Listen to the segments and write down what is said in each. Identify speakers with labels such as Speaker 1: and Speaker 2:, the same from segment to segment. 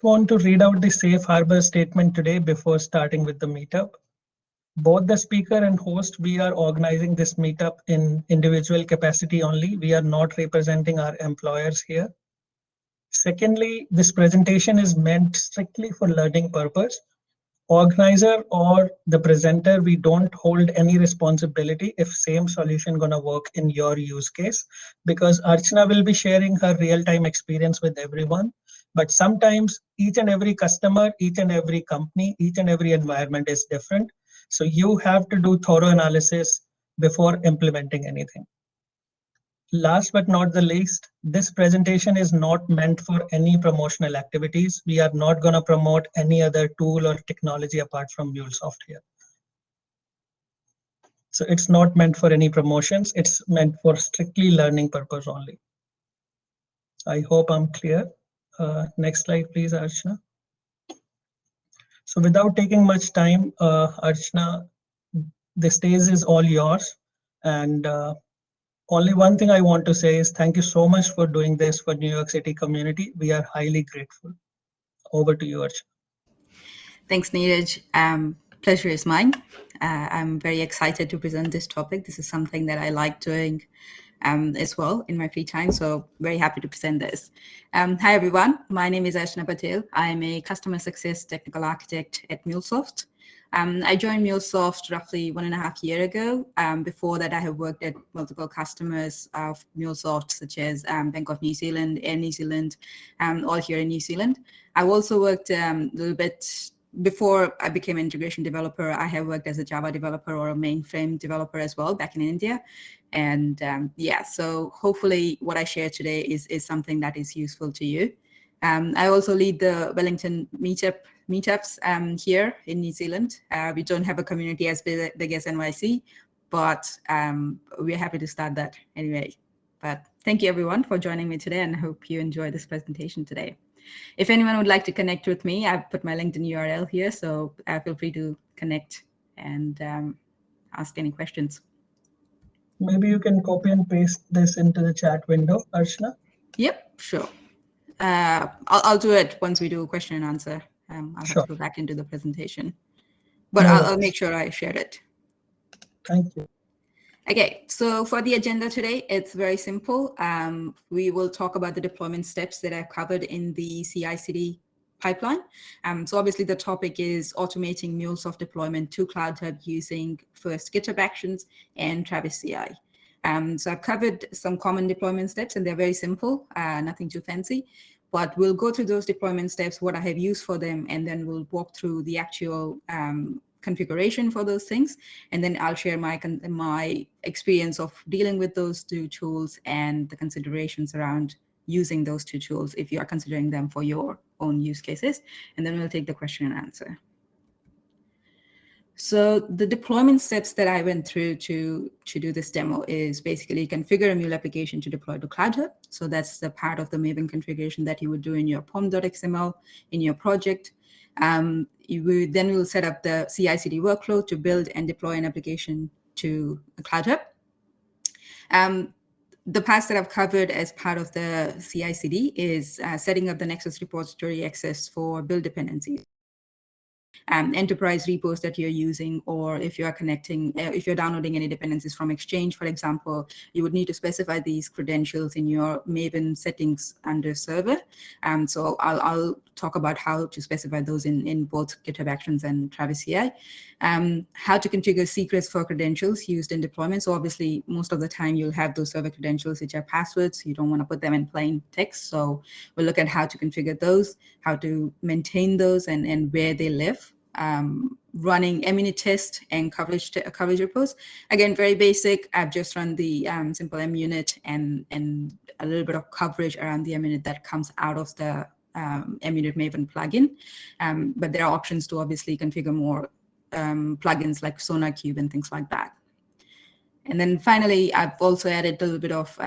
Speaker 1: Want to read out the safe harbor statement today before starting with the meetup. Both the speaker and host, we are organizing this meetup in individual capacity only. We are not representing our employers here. Secondly, this presentation is meant strictly for learning purpose. Organizer or the presenter, we don't hold any responsibility if same solution gonna work in your use case, because Archana will be sharing her real-time experience with everyone. But sometimes each and every customer, each and every company, each and every environment is different. So you have to do thorough analysis before implementing anything. Last but not the least, this presentation is not meant for any promotional activities. We are not going to promote any other tool or technology apart from MuleSoft here. So it's not meant for any promotions. It's meant for strictly learning purpose only. I hope I'm clear. Next slide, please, Archana. So without taking much time, Archana, the stage is all yours. And only one thing I want to say is thank you so much for doing this for New York City community. We are highly grateful. Over to you, Archana.
Speaker 2: Thanks, Neeraj. Pleasure is mine. I'm very excited to present this topic. This is something that I like doing as well in my free time. So very happy to present this. Hi, everyone. My name is Archana Patel. I'm a customer success technical architect at MuleSoft. I joined MuleSoft roughly 1.5 years ago. Before that, I have worked at multiple customers of MuleSoft, such as Bank of New Zealand, Air New Zealand, all here in New Zealand. I've also worked a little bit before I became an integration developer. I have worked as a Java developer or a mainframe developer as well back in India. And yeah, so hopefully what I share today is something that is useful to you. I also lead the Wellington meetups here in New Zealand. We don't have a community as big as NYC, but we're happy to start that anyway. But thank you everyone for joining me today, and I hope you enjoy this presentation today. If anyone would like to connect with me, I've put my LinkedIn URL here, so feel free to connect and ask any questions.
Speaker 1: Maybe you can copy and paste this into the chat window, Archana.
Speaker 2: Yep, sure. I'll do it once we do a question and answer. I'll have
Speaker 1: Sure.
Speaker 2: to go back into the presentation, but
Speaker 1: No
Speaker 2: I'll make sure I share it.
Speaker 1: Thank you.
Speaker 2: Okay, so for the agenda today, it's very simple. We will talk about the deployment steps that I've covered in the CI/CD pipeline. So obviously the topic is automating MuleSoft deployment to CloudHub using first GitHub Actions and Travis CI. So I've covered some common deployment steps, and they're very simple, nothing too fancy. But we'll go through those deployment steps, what I have used for them, and then we'll walk through the actual configuration for those things, and then I'll share my experience of dealing with those two tools and the considerations around using those two tools if you are considering them for your own use cases, and then we'll take the question and answer. So the deployment steps that I went through to do this demo is basically configure a Mule application to deploy to CloudHub. So that's the part of the Maven configuration that you would do in your pom.xml in your project. Then we'll set up the CI/CD workflow to build and deploy an application to CloudHub. The parts that I've covered as part of the CI/CD is setting up the Nexus repository access for build dependencies. Enterprise repos that you're using, or if you are connecting, if you're downloading any dependencies from Exchange, for example, you would need to specify these credentials in your Maven settings under server. So I'll talk about how to specify those in both GitHub Actions and Travis CI. How to configure secrets for credentials used in deployment. So obviously, most of the time you'll have those server credentials which are passwords. You don't want to put them in plain text. So we'll look at how to configure those, how to maintain those, and where they live. Running MUnit test and coverage repos. Again, very basic. I've just run the simple MUnit and a little bit of coverage around the MUnit that comes out of the MUnit Maven plugin. But there are options to obviously configure more plugins like SonarQube and things like that. And then finally, I've also added a little bit of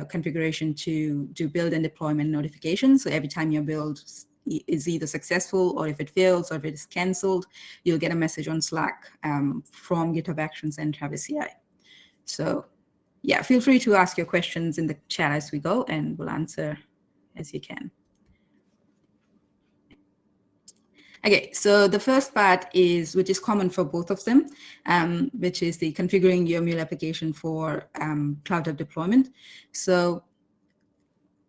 Speaker 2: configuration to do build and deployment notifications. So every time your build is either successful, or if it fails, or if it is canceled, you'll get a message on Slack from GitHub Actions and Travis CI. So yeah, feel free to ask your questions in the chat as we go, and we'll answer as you can. Okay, so the first part is, which is common for both of them, which is the configuring your Mule application for cloud app deployment. So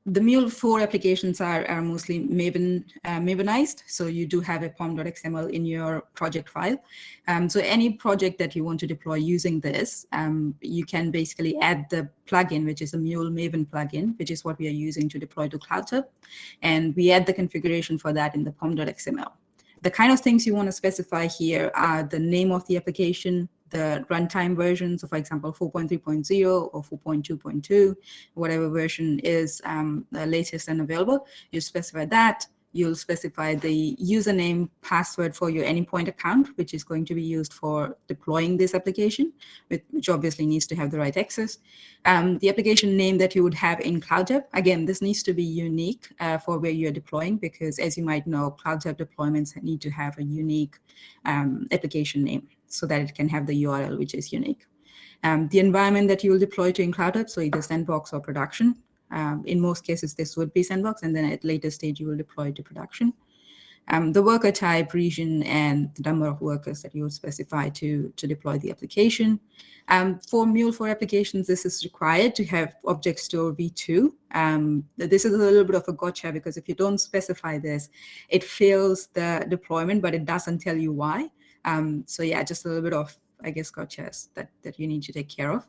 Speaker 2: the Mule 4 applications are mostly Mavenized, so you do have a pom.xml in your project file. So any project that you want to deploy using this, you can basically add the plugin, which is a Mule Maven plugin, which is what we are using to deploy to CloudTub. And we add the configuration for that in the pom.xml. The kind of things you want to specify here are the name of the application, the runtime version, so for example 4.3.0 or 4.2.2, whatever version is the latest and available. You specify that. You'll specify the username, password for your AnyPoint account, which is going to be used for deploying this application, which obviously needs to have the right access. The application name that you would have in CloudTub, again, this needs to be unique for where you're deploying, because as you might know, CloudTub deployments need to have a unique application name so that it can have the URL, which is unique. The environment that you will deploy to in CloudTub, so either sandbox or production. In most cases, this would be sandbox, and then at later stage, you will deploy to production. The worker type, region, and the number of workers that you will specify to deploy the application. For Mule 4 applications, this is required to have object store v2. This is a little bit of a gotcha, because if you don't specify this, it fails the deployment, but it doesn't tell you why. So yeah, just a little bit of, I guess, gotchas that you need to take care of.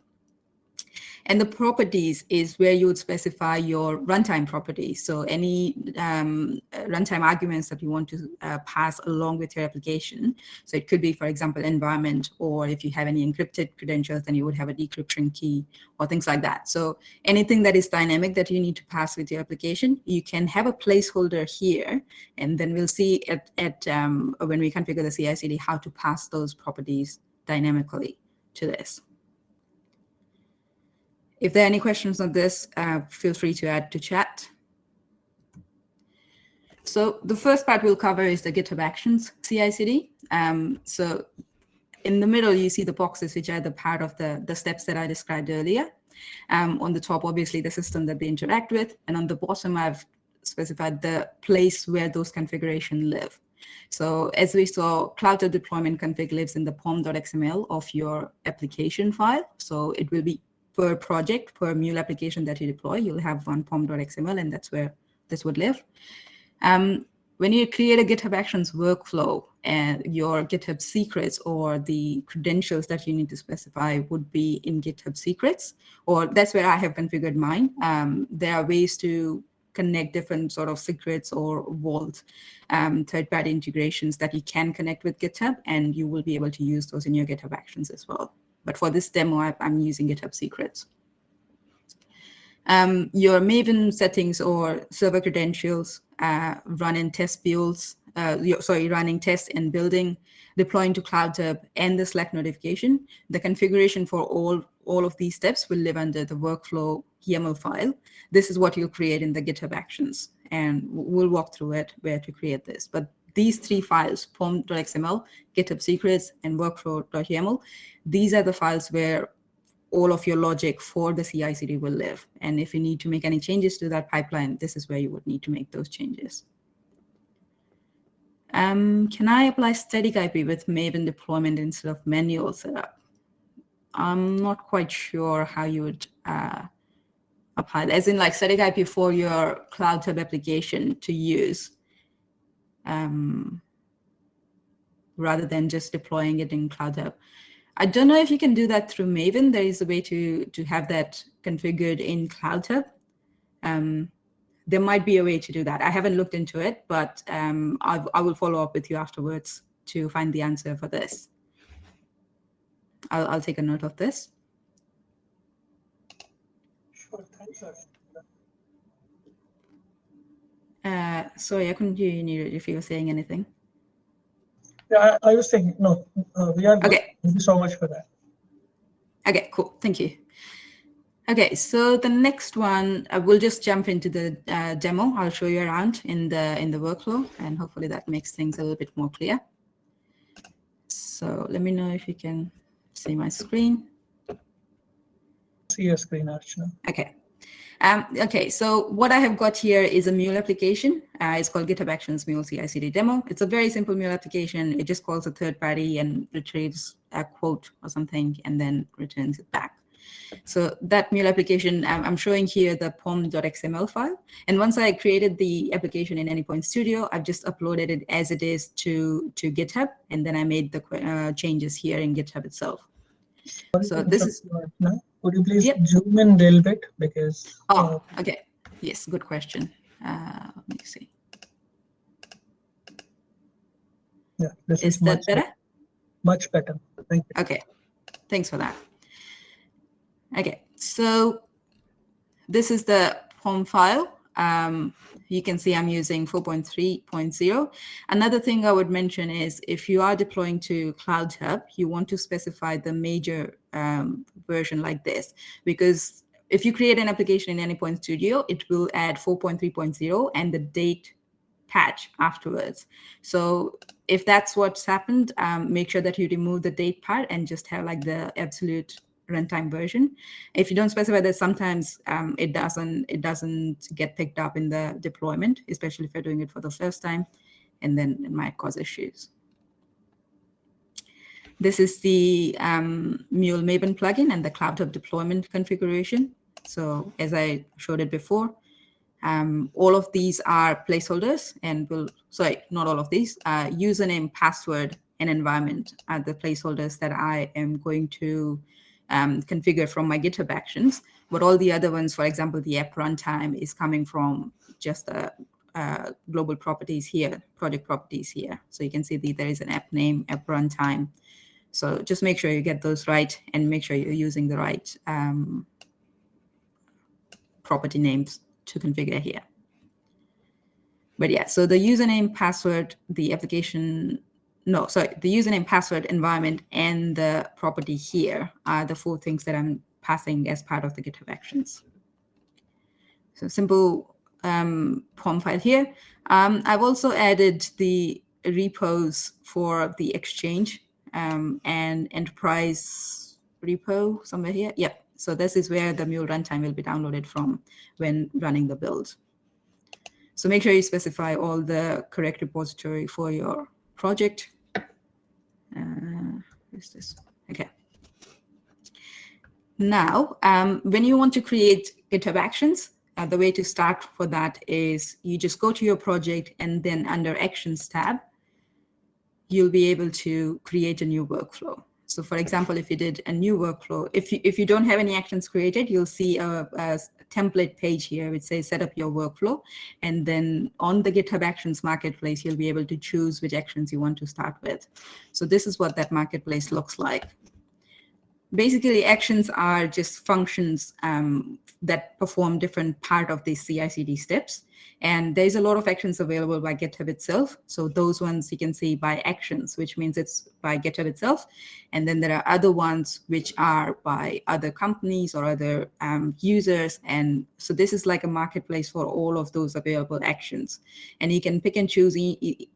Speaker 2: And the properties is where you would specify your runtime properties. So any runtime arguments that you want to pass along with your application. So it could be, for example, environment, or if you have any encrypted credentials, then you would have a decryption key or things like that. So anything that is dynamic that you need to pass with your application, you can have a placeholder here, and then we'll see when we configure the CI/CD how to pass those properties dynamically to this. If there are any questions on this, feel free to add to chat. So the first part we'll cover is the GitHub Actions CI/CD. So in the middle, you see the boxes, which are the part of the steps that I described earlier. On the top, obviously, the system that they interact with. And on the bottom, I've specified the place where those configurations live. So as we saw, CloudTub deployment config lives in the pom.xml of your application file. So it will be per project, per Mule application that you deploy, you'll have one pom.xml, and that's where this would live. When you create a GitHub Actions workflow, and your GitHub secrets or the credentials that you need to specify would be in GitHub secrets, or that's where I have configured mine. There are ways to connect different sort of secrets or vault third-party integrations that you can connect with GitHub, and you will be able to use those in your GitHub Actions as well. But for this demo, I'm using GitHub secrets. Your Maven settings or server credentials, running test builds, running tests and building, deploying to CloudTub, and the Slack notification. The configuration for all of these steps will live under the workflow YAML file. This is what you'll create in the GitHub Actions, and we'll walk through it where to create this. But these three files, pom.xml, GitHub secrets, and workflow.yaml, these are the files where all of your logic for the CI/CD will live. And if you need to make any changes to that pipeline, this is where you would need to make those changes. Can I apply static IP with Maven deployment instead of manual setup? I'm not quite sure how you would apply that. As in like static IP for your CloudTub application to use, rather than just deploying it in CloudTub. I don't know if you can do that through Maven. There is a way to have that configured in CloudTub. There might be a way to do that. I haven't looked into it, but I will follow up with you afterwards to find the answer for this. I'll take a note of this.
Speaker 1: Sure, thanks.
Speaker 2: Sorry, I couldn't hear you if you were saying anything.
Speaker 1: Yeah, I was saying, no, we are good.
Speaker 2: Okay.
Speaker 1: Thank you so much for that.
Speaker 2: Okay, cool. Thank you. Okay, so the next one, we'll just jump into the demo. I'll show you around in the workflow, and hopefully that makes things a little bit more clear. So let me know if you can see my screen.
Speaker 1: See your screen, Archana.
Speaker 2: Okay. Okay, so what I have got here is a Mule application. It's called GitHub Actions Mule CI/CD demo. It's a very simple Mule application. It just calls a third party and retrieves a quote or something and then returns it back. So that Mule application, I'm showing here the pom.xml file. And once I created the application in Anypoint Studio, I've just uploaded it as it is to GitHub. And then I made the changes here in GitHub itself.
Speaker 1: Sorry
Speaker 2: So
Speaker 1: to
Speaker 2: this is,
Speaker 1: now. Could you please
Speaker 2: yep.
Speaker 1: zoom in a little bit, because
Speaker 2: Oh, okay. Yes, good question. Let me see.
Speaker 1: yeah, this
Speaker 2: Is that better?
Speaker 1: Much better. Thank you.
Speaker 2: Okay, thanks for that. Okay, so this is the POM file. You can see I'm using 4.3.0. Another thing I would mention is if you are deploying to Cloud Hub, you want to specify the major version like this, because if you create an application in Anypoint Studio, it will add 4.3.0 and the date patch afterwards. So if that's what's happened, make sure that you remove the date part and just have like the absolute runtime version. If you don't specify that, sometimes it doesn't get picked up in the deployment, especially if you're doing it for the first time, and then it might cause issues. This is the Mule Maven plugin and the Cloud Hub deployment configuration. So as I showed it before, all of these are placeholders, and not all of these, username, password, and environment are the placeholders that I am going to configure from my GitHub Actions. But all the other ones, for example, the app runtime is coming from just the global properties here, project properties here. So you can see there is an app name, app runtime. So just make sure you get those right and make sure you're using the right property names to configure here. But yeah, so the username, password, the application, no, sorry, the username, password, environment, and the property here are the 4 things that I'm passing as part of the GitHub Actions. So simple POM file here. I've also added the repos for the Exchange and enterprise repo somewhere here. Yep. So this is where the Mule runtime will be downloaded from when running the build. So make sure you specify all the correct repository for your project. Where's this? Okay. Now, when you want to create GitHub Actions, the way to start for that is you just go to your project, and then under Actions tab, you'll be able to create a new workflow. So for example, if you did a new workflow, if you don't have any actions created, you'll see a template page here which says set up your workflow. And then on the GitHub Actions marketplace, you'll be able to choose which actions you want to start with. So this is what that marketplace looks like. Basically, actions are just functions that perform different part of the CI/CD steps. And there's a lot of actions available by GitHub itself. So those ones you can see by actions, which means it's by GitHub itself. And then there are other ones which are by other companies or other users. And so this is like a marketplace for all of those available actions. And you can pick and choose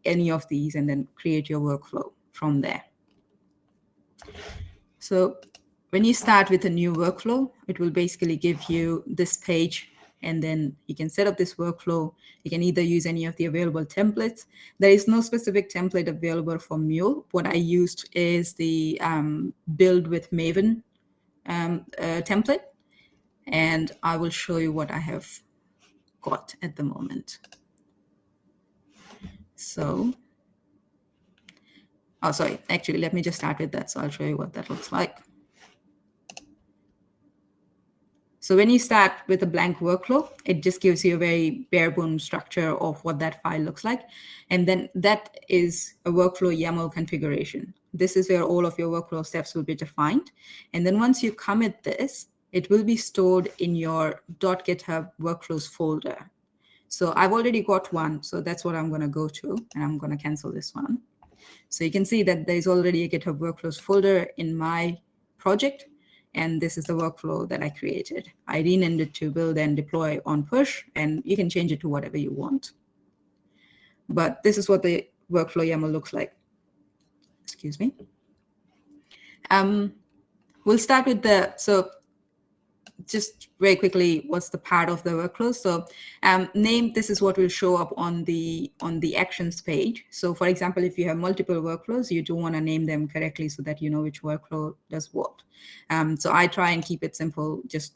Speaker 2: any of these and then create your workflow from there. So when you start with a new workflow, it will basically give you this page, and then you can set up this workflow. You can either use any of the available templates. There is no specific template available for Mule. What I used is the build with Maven template, and I will show you what I have got at the moment. So, oh, sorry, actually, let me just start with that. So I'll show you what that looks like. So when you start with a blank workflow, it just gives you a very bare bone structure of what that file looks like. And then that is a workflow YAML configuration. This is where all of your workflow steps will be defined. And then once you commit this, it will be stored in your .github workflows folder. So I've already got one. So that's what I'm going to go to. And I'm going to cancel this one. So you can see that there's already a GitHub workflows folder in my project. And this is the workflow that I created. I renamed it to build and deploy on push, and you can change it to whatever you want. But this is what the workflow YAML looks like. Excuse me. We'll start with so just very quickly, what's the part of the workflow? So name, this is what will show up on the actions page. So for example, if you have multiple workflows, you do want to name them correctly so that you know which workflow does what. So I try and keep it simple, just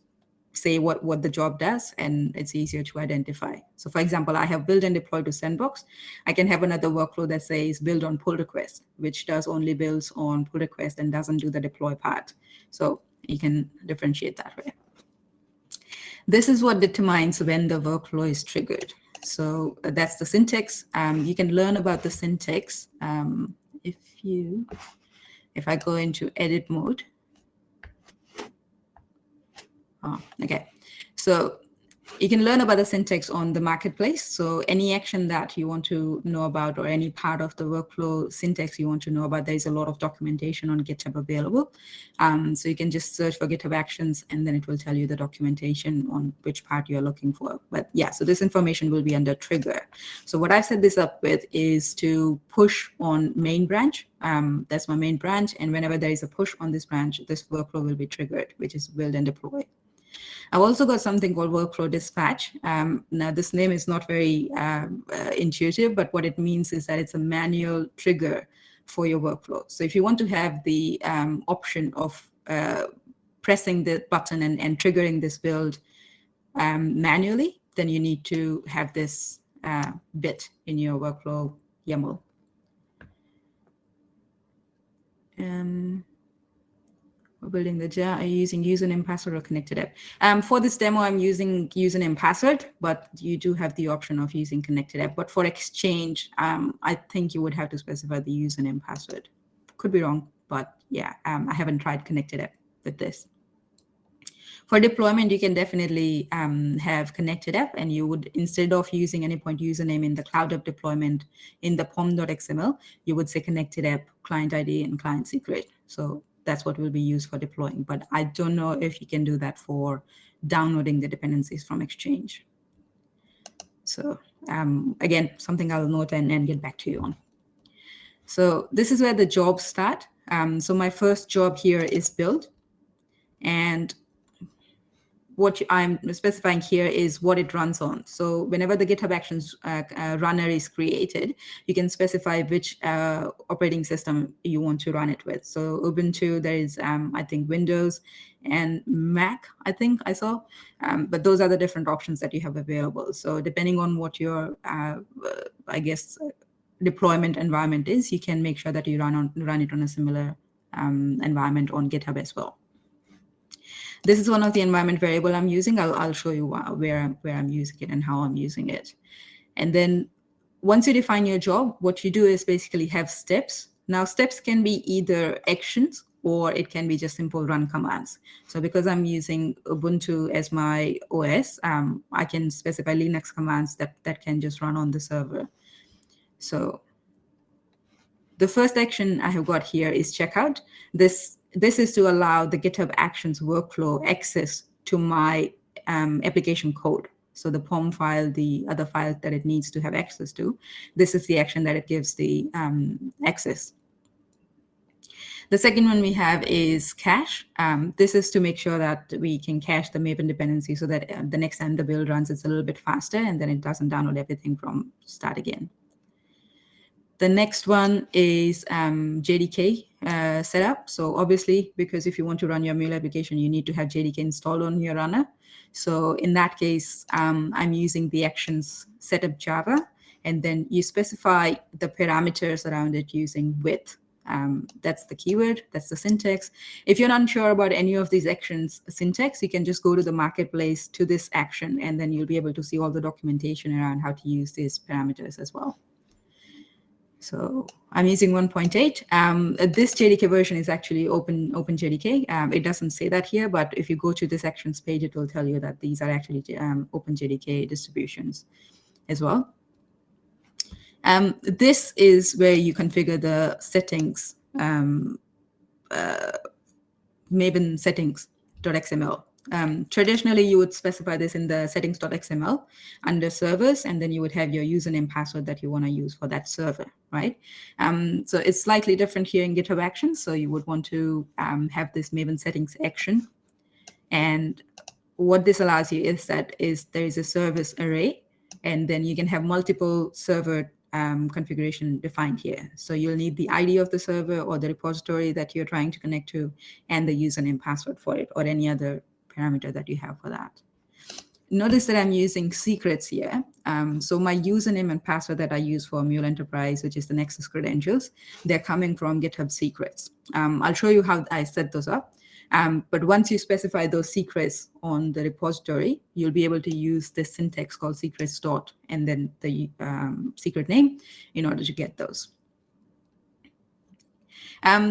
Speaker 2: say what the job does, and it's easier to identify. So for example, I have build and deploy to sandbox. I can have another workflow that says build on pull request, which does only builds on pull request and doesn't do the deploy part. So you can differentiate that way. This is what determines when the workflow is triggered. So that's the syntax. You can learn about the syntax if I go into edit mode. Oh, okay, so you can learn about the syntax on the marketplace. So any action that you want to know about, or any part of the workflow syntax you want to know about, there is a lot of documentation on GitHub available. So you can just search for GitHub Actions, and then it will tell you the documentation on which part you're looking for. But yeah, so this information will be under trigger. So what I've set this up with is to push on main branch. That's my main branch. And whenever there is a push on this branch, this workflow will be triggered, which is build and deploy. I've also got something called workflow dispatch. Now, this name is not very intuitive, but what it means is that it's a manual trigger for your workflow. So if you want to have the option of pressing the button and triggering this build manually, then you need to have this bit in your workflow YAML. We're building the jar. Are you using username, password, or connected app? For this demo, I'm using username, password, but you do have the option of using connected app. But for Exchange, I think you would have to specify the username, password. Could be wrong, but yeah, I haven't tried connected app with this. For deployment, you can definitely have connected app, and you would, instead of using anypoint username in the cloud app deployment in the pom.xml, you would say connected app, client ID, and client secret. So that's what will be used for deploying. But I don't know if you can do that for downloading the dependencies from Exchange. So again, something I'll note and get back to you on. So this is where the jobs start. So my first job here is build. And what I'm specifying here is what it runs on. So whenever the GitHub Actions runner is created, you can specify which operating system you want to run it with. So Ubuntu, there is, I think, Windows and Mac, I think I saw. But those are the different options that you have available. So depending on what your, I guess, deployment environment is, you can make sure that you run it on a similar environment on GitHub as well. This is one of the environment variable I'm using. I'll show you where I'm using it and how I'm using it. And then once you define your job, what you do is basically have steps. Now, steps can be either actions or it can be just simple run commands. So because I'm using Ubuntu as my OS, I can specify Linux commands that can just run on the server. So the first action I have got here is checkout. This is to allow the GitHub Actions workflow access to my application code. So the POM file, the other files that it needs to have access to, this is the action that it gives the access. The second one we have is cache. This is to make sure that we can cache the Maven dependency so that the next time the build runs, it's a little bit faster and then it doesn't download everything from start again. The next one is JDK setup. So obviously, because if you want to run your Mule application, you need to have JDK installed on your runner. So in that case, I'm using the actions setup Java, and then you specify the parameters around it using with. That's the keyword, that's the syntax. If you're not sure about any of these actions syntax, you can just go to the marketplace to this action, and then you'll be able to see all the documentation around how to use these parameters as well. So I'm using 1.8. This JDK version is actually OpenJDK. It doesn't say that here, but if you go to this actions page, it will tell you that these are actually OpenJDK distributions as well. This is where you configure the settings, Maven settings.xml. Traditionally, you would specify this in the settings.xml under servers, and then you would have your username password that you want to use for that server, right? So it's slightly different here in GitHub Actions. So you would want to have this Maven settings action. And what this allows you is that there is a service array, and then you can have multiple server configuration defined here. So you'll need the ID of the server or the repository that you're trying to connect to, and the username password for it, or any other parameter that you have for that. Notice that I'm using secrets here. So my username and password that I use for Mule Enterprise, which is the Nexus credentials, they're coming from GitHub secrets. I'll show you how I set those up. But once you specify those secrets on the repository, you'll be able to use this syntax called secrets dot and then the secret name in order to get those.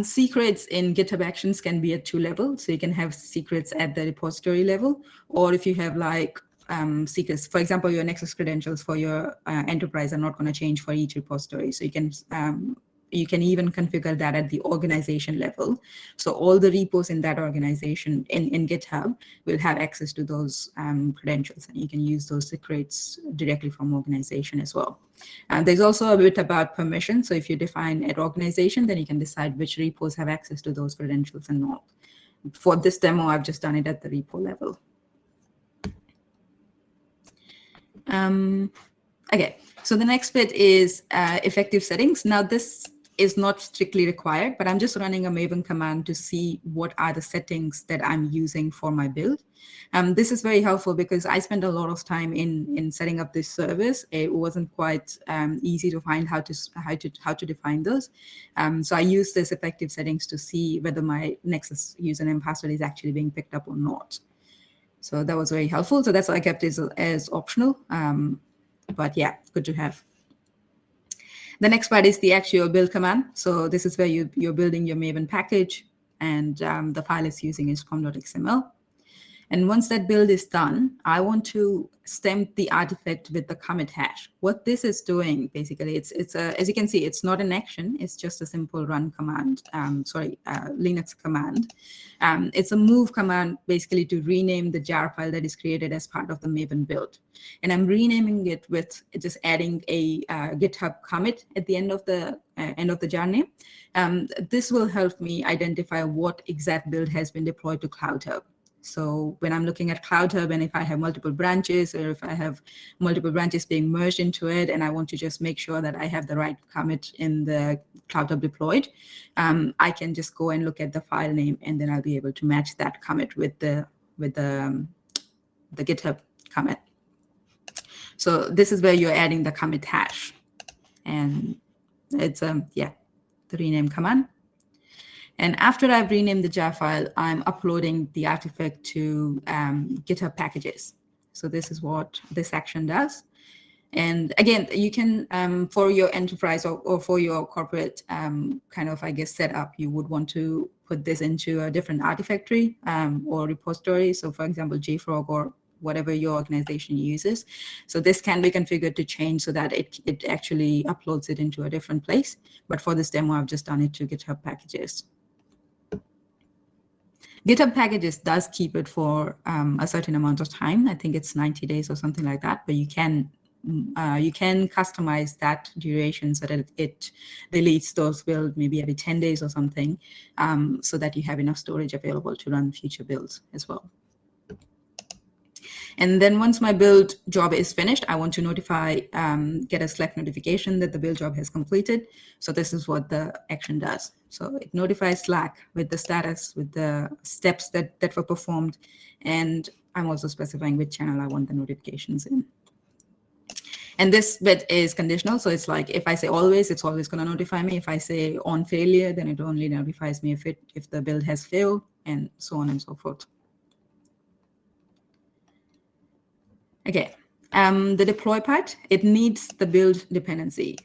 Speaker 2: Secrets in GitHub Actions can be at 2 levels. So you can have secrets at the repository level, or if you have like secrets, for example, your Nexus credentials for your enterprise are not going to change for each repository. So you can even configure that at the organization level. So all the repos in that organization in GitHub will have access to those credentials, and you can use those secrets directly from organization as well. There's also a bit about permission. So if you define at organization, then you can decide which repos have access to those credentials and not. For this demo, I've just done it at the repo level. Okay, so the next bit is effective settings. Now this is not strictly required, but I'm just running a Maven command to see what are the settings that I'm using for my build. This is very helpful because I spent a lot of time in setting up this service. It wasn't quite easy to find how to define those. So I use this effective settings to see whether my Nexus username and password is actually being picked up or not. So that was very helpful. So that's why I kept it as optional. But yeah, good to have. The next part is the actual build command. So this is where you're building your Maven package, and the file it's using is pom.xml. And once that build is done, I want to stamp the artifact with the commit hash. What this is doing, basically, it's as you can see, it's not an action. It's just a simple run command, Linux command. It's a move command, basically, to rename the jar file that is created as part of the Maven build. And I'm renaming it with just adding a GitHub commit at the end of the jar name. This will help me identify what exact build has been deployed to CloudHub. So when I'm looking at CloudHub, and if I have multiple branches, or if I have multiple branches being merged into it, and I want to just make sure that I have the right commit in the CloudHub deployed, I can just go and look at the file name, and then I'll be able to match that commit with the GitHub commit. So this is where you're adding the commit hash, and it's the rename command. And after I've renamed the jar file, I'm uploading the artifact to GitHub packages. So this is what this action does. And again, you can, for your enterprise or for your corporate kind of, I guess, setup, you would want to put this into a different artifactory or repository. So for example, JFrog or whatever your organization uses. So this can be configured to change so that it actually uploads it into a different place. But for this demo, I've just done it to GitHub packages. GitHub packages does keep it for a certain amount of time. I think it's 90 days or something like that, but you can customize that duration so that it deletes those builds maybe every 10 days or something, so that you have enough storage available to run future builds as well. And then once my build job is finished, I want to get a Slack notification that the build job has completed. So this is what the action does. So it notifies Slack with the status, with the steps that were performed. And I'm also specifying which channel I want the notifications in. And this bit is conditional. So it's like, if I say always, it's always going to notify me. If I say on failure, then it only notifies me if the build has failed, and so on and so forth. Okay, the deploy part, it needs the build dependency.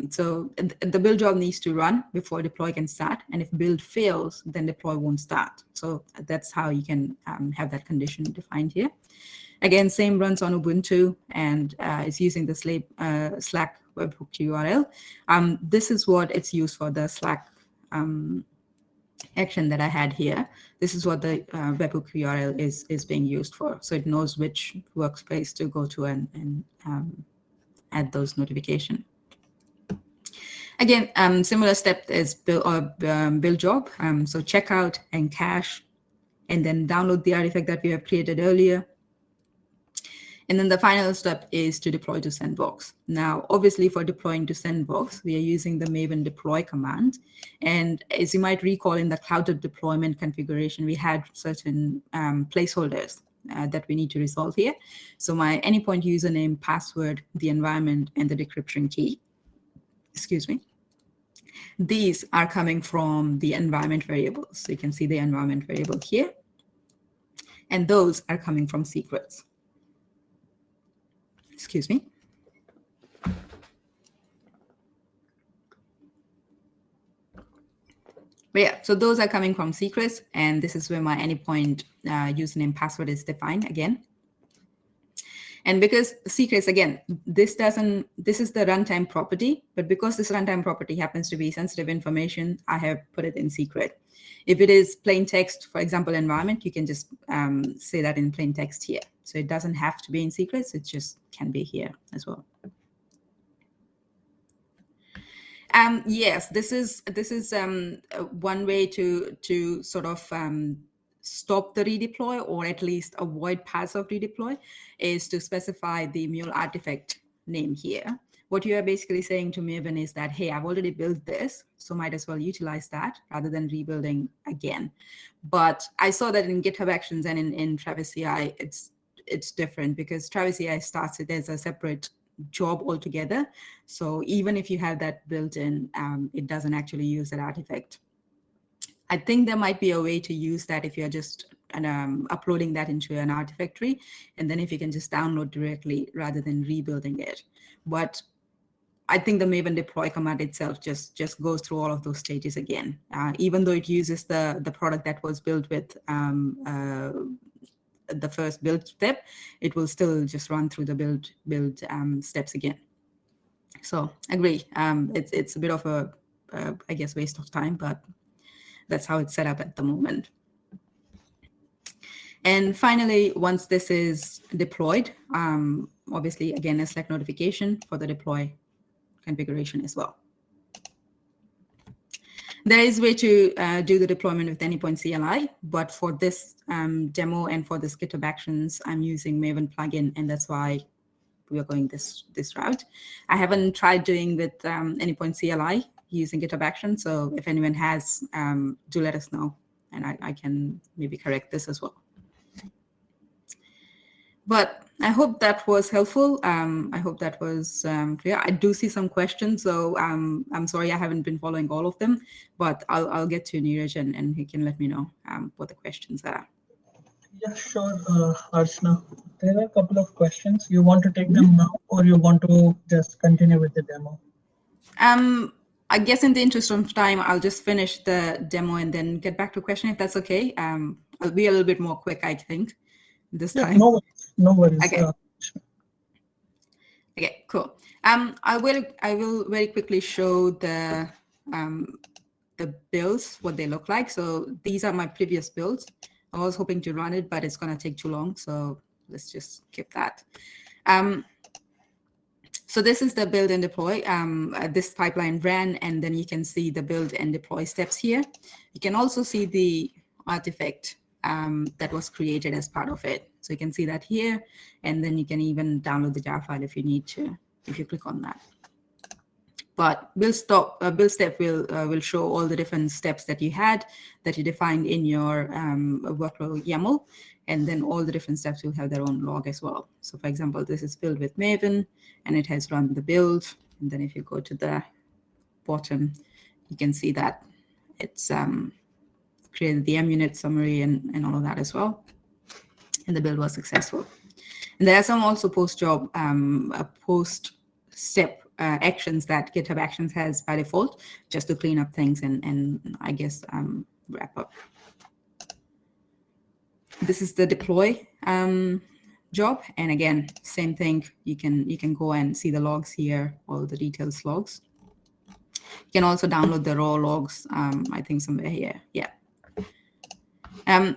Speaker 2: So the build job needs to run before deploy can start. And if build fails, then deploy won't start. So that's how you can have that condition defined here. Again, same runs on Ubuntu, and it's using the Slack webhook URL. This is what it's used for, the Slack action that I had here. This is what the webhook URL is being used for. So it knows which workspace to go to and add those notifications. Again, similar step as build job. So checkout and cache and then download the artifact that we have created earlier. And then the final step is to deploy to Sandbox. Now, obviously, for deploying to Sandbox, we are using the Maven deploy command. And as you might recall, in the cloud deployment configuration, we had certain placeholders that we need to resolve here. So my anypoint username, password, the environment, and the decryption key, excuse me, these are coming from the environment variables. So you can see the environment variable here. And those are coming from secrets. Excuse me. But yeah, so those are coming from secrets, and this is where my anypoint username password is defined again. And because secrets, again, this is the runtime property, but because this runtime property happens to be sensitive information, I have put it in secret. If it is plain text, for example, environment, you can just say that in plain text here. So it doesn't have to be in secrets, it just can be here as well. Yes, this is one way to sort of stop the redeploy, or at least avoid paths of redeploy, is to specify the Mule artifact name here. What you are basically saying to Maven is that, hey, I've already built this, so might as well utilize that rather than rebuilding again. But I saw that in GitHub Actions and in Travis CI, it's different, because Travis CI starts it as a separate job altogether. So even if you have that built in, it doesn't actually use that artifact. I think there might be a way to use that if you're just uploading that into an artifactory, and then if you can just download directly rather than rebuilding it. But I think the Maven deploy command itself just goes through all of those stages again. Even though it uses the product that was built with the first build step, it will still just run through the build steps again. So agree, it's a bit of a I guess waste of time, but that's how it's set up at the moment. And finally, once this is deployed, obviously again a Slack notification for the deploy configuration as well. There is a way to do the deployment with Anypoint CLI, but for this demo and for this GitHub Actions, I'm using Maven plugin, and that's why we are going this route. I haven't tried doing with Anypoint CLI using GitHub Actions, so if anyone has, do let us know, and I can maybe correct this as well. But I hope that was helpful. I hope that was clear. I do see some questions, so I'm sorry I haven't been following all of them, but I'll get to Neeraj and he can let me know what the questions are.
Speaker 1: Yeah, sure, Archana. There are a couple of questions. You want to take them now, or you want to just continue with the demo?
Speaker 2: I guess in the interest of time, I'll just finish the demo and then get back to a question, if that's okay. I'll be a little bit more quick, I think, this time.
Speaker 1: No worries. No worries.
Speaker 2: Okay. Okay, cool. I will very quickly show the builds, what they look like. So these are my previous builds. I was hoping to run it, but it's going to take too long. So let's just skip that. So this is the build and deploy. This pipeline ran, and then you can see the build and deploy steps here. You can also see the artifact that was created as part of it. So you can see that here, and then you can even download the jar file if you need to, if you click on that. But build step will show all the different steps that you had, that you defined in your workflow YAML, and then all the different steps will have their own log as well. So for example, this is built with Maven, and it has run the build. And then if you go to the bottom, you can see that it's created the munit summary and all of that as well. And the build was successful. And there are some also post-job, post-step actions that GitHub Actions has by default, just to clean up things and I guess wrap up. This is the deploy job, and again, same thing. You can go and see the logs here, all the details logs. You can also download the raw logs. I think somewhere here. Yeah.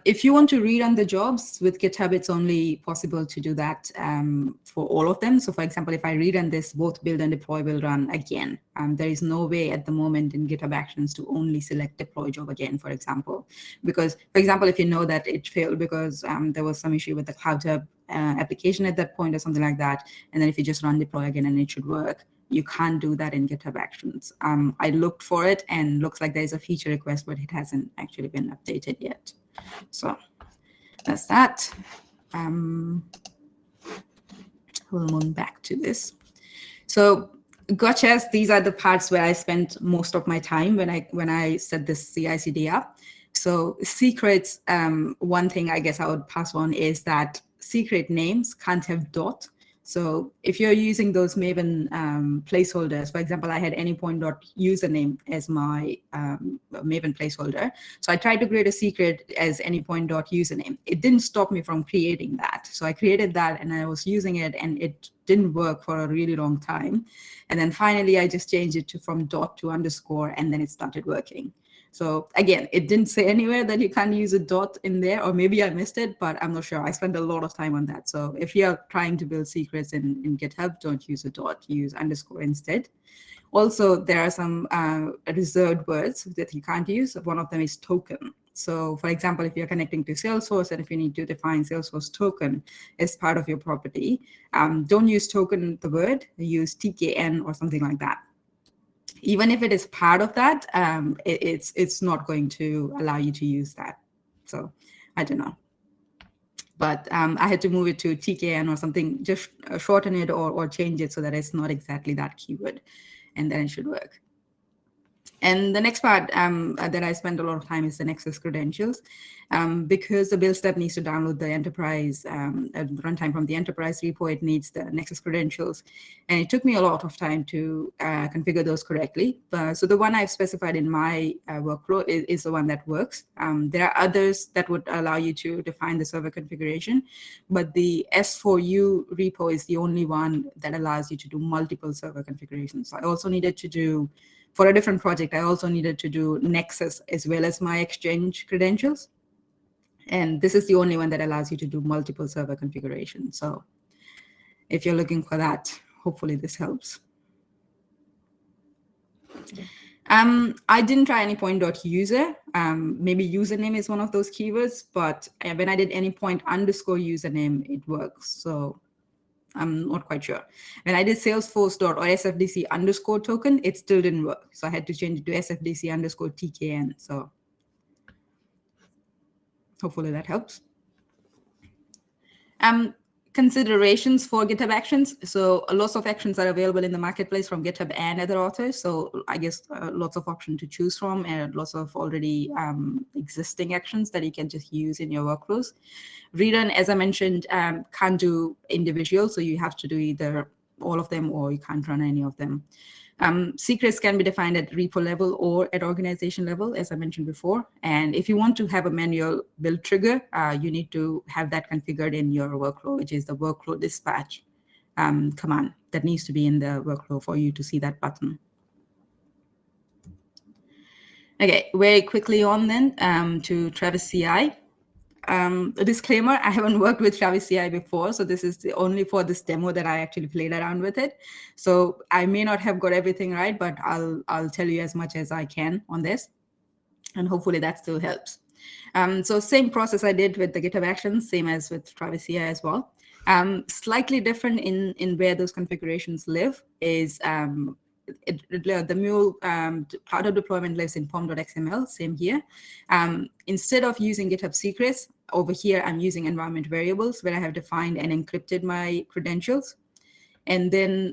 Speaker 2: If you want to rerun the jobs with GitHub, it's only possible to do that for all of them. So for example, if I rerun this, both build and deploy will run again. There is no way at the moment in GitHub Actions to only select deploy job again, for example. Because, for example, if you know that it failed because there was some issue with the Cloud Hub application at that point or something like that, and then if you just run deploy again and it should work, you can't do that in GitHub Actions. I looked for it and looks like there's a feature request, but it hasn't actually been updated yet. So that's that. We'll move back to this. So gotchas, these are the parts where I spent most of my time when I set this CI/CD up. So secrets, one thing I guess I would pass on is that secret names can't have dot. So if you're using those Maven placeholders, for example, I had anypoint.username as my Maven placeholder. So I tried to create a secret as anypoint.username. It didn't stop me from creating that. So I created that and I was using it and it didn't work for a really long time. And then finally, I just changed it from dot to underscore and then it started working. So again, it didn't say anywhere that you can't use a dot in there, or maybe I missed it, but I'm not sure. I spent a lot of time on that. So if you're trying to build secrets in GitHub, don't use a dot, use underscore instead. Also, there are some reserved words that you can't use. One of them is token. So for example, if you're connecting to Salesforce and if you need to define Salesforce token as part of your property, don't use token, the word, use TKN or something like that. Even if it is part of that, it's not going to allow you to use that. So I don't know. But I had to move it to TKN or something, just shorten it or change it so that it's not exactly that keyword. And then it should work. And the next part that I spend a lot of time is the Nexus credentials, because the build step needs to download the enterprise runtime from the enterprise repo. It needs the Nexus credentials, and it took me a lot of time to configure those correctly. So the one I've specified in my workflow is the one that works. There are others that would allow you to define the server configuration, but the S4U repo is the only one that allows you to do multiple server configurations. So I also needed to do, for a different project, I also needed to do Nexus as well as my Exchange credentials. And this is the only one that allows you to do multiple server configurations. So if you're looking for that, hopefully this helps. I didn't try anypoint.user. Maybe username is one of those keywords, but when I did anypoint_username, it works. So I'm not quite sure. When I did Salesforce or SFDC underscore token, it still didn't work. So I had to change it to SFDC underscore TKN. So hopefully that helps. Considerations for GitHub Actions. So lots of actions are available in the marketplace from GitHub and other authors. So I guess lots of options to choose from and lots of already existing actions that you can just use in your workflows. Rerun, as I mentioned, can't do individual. So you have to do either all of them or you can't run any of them. Secrets can be defined at repo level or at organization level, as I mentioned before. And if you want to have a manual build trigger, you need to have that configured in your workflow, which is the workflow dispatch command that needs to be in the workflow for you to see that button. Okay, very quickly on then to Travis CI. A disclaimer, I haven't worked with Travis CI before, so this is only for this demo that I actually played around with it. So I may not have got everything right, but I'll tell you as much as I can on this, and hopefully that still helps. So same process I did with the GitHub Actions, same as with Travis CI as well. Slightly different in where those configurations live is the Mule part of deployment lives in pom.xml, same here. Instead of using GitHub secrets, over here I'm using environment variables where I have defined and encrypted my credentials. And then